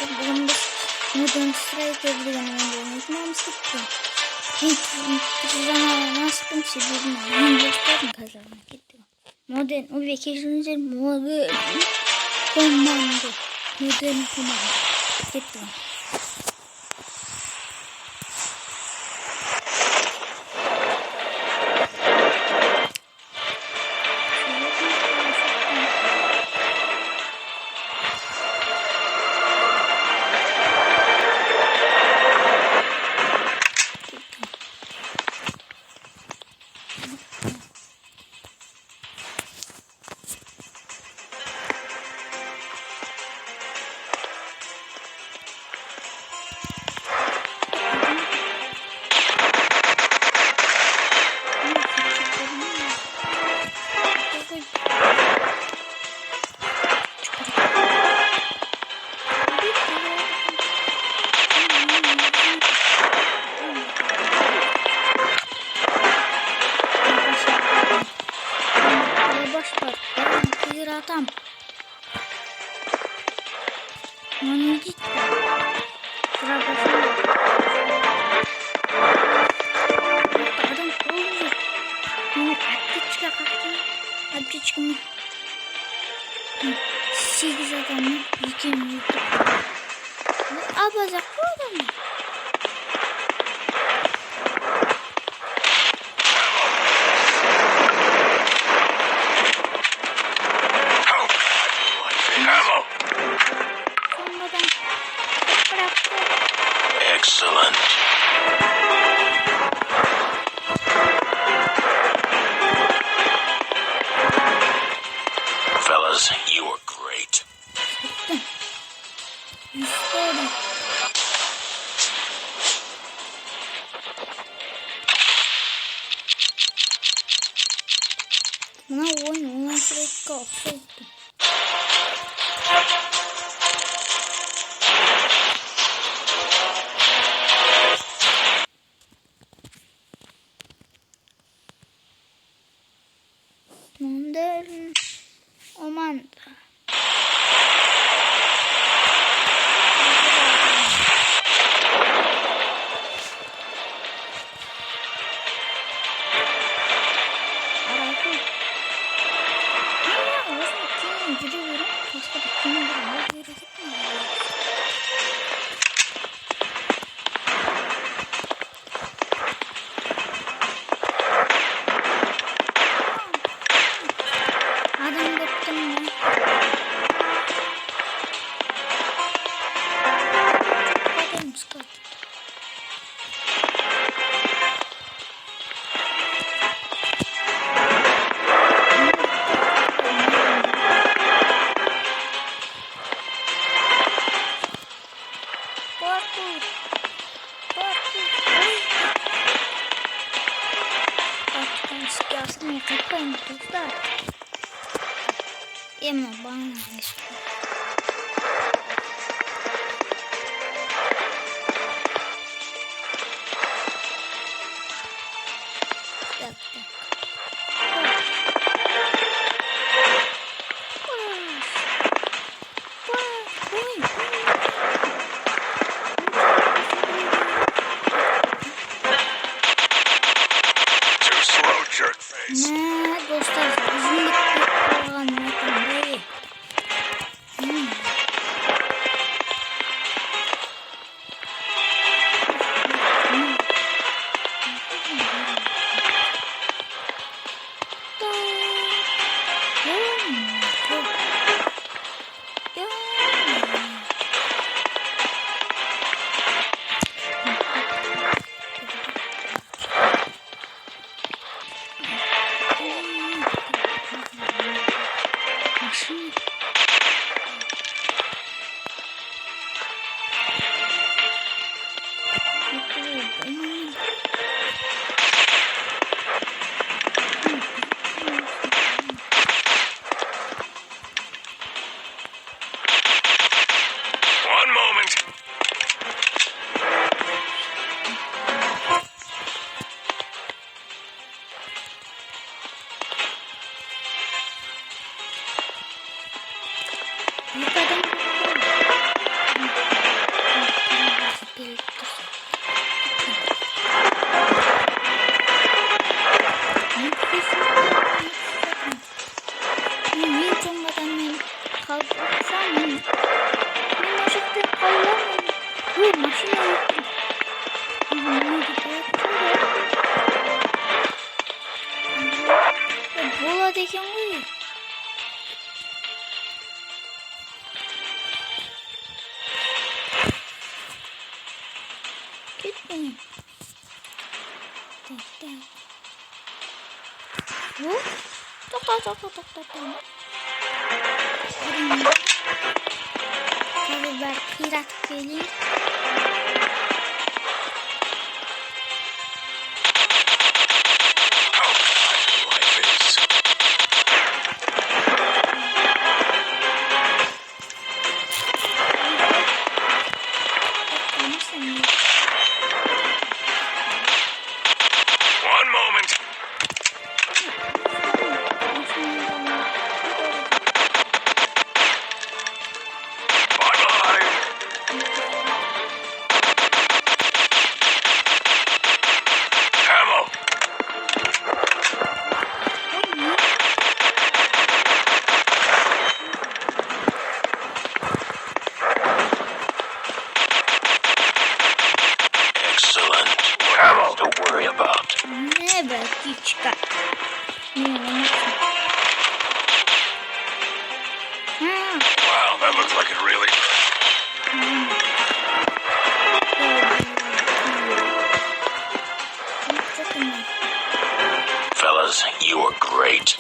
arkadaşlar. Bugün biz Modern Striker деген oyunda oynayacağımız gitti. Zaman nasıl bir şey bilmiyorum. Ben gösterdim kazanmak gitti. Modern o vacation'ın modern komando. Modern komando. Gitti. Қираттым. Мені дейді. Адам қойып жүр. Мені аптечка қақты. Аптечкамы 8 адамның екенін өлтірді. Абазақ қой адамдар. Excellent. Fellas, you were great. Buna oyun sürekli olsaydı. Modern komando. Aslında kapayım dostlar. Ama bana geçti. Ne dostlar, bizim olan ne? benim. Tak. Bu. Tok. Hadi ben pirat geleyim. One moment. Bye-bye. Ammo. Excellent. Ammo to worry about. Ne belki çıkar. Wow, that looks like it really hurt. Fellas, you are great.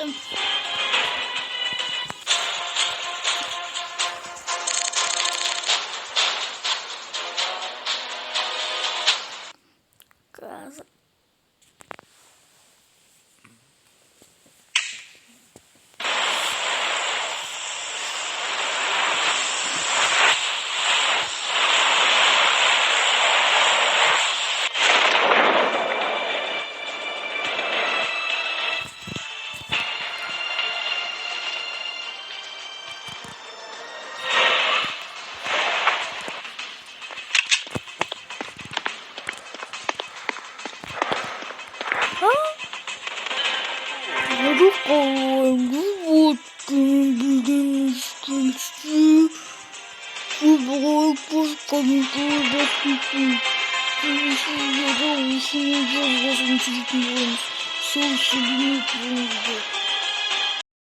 Gaz. Social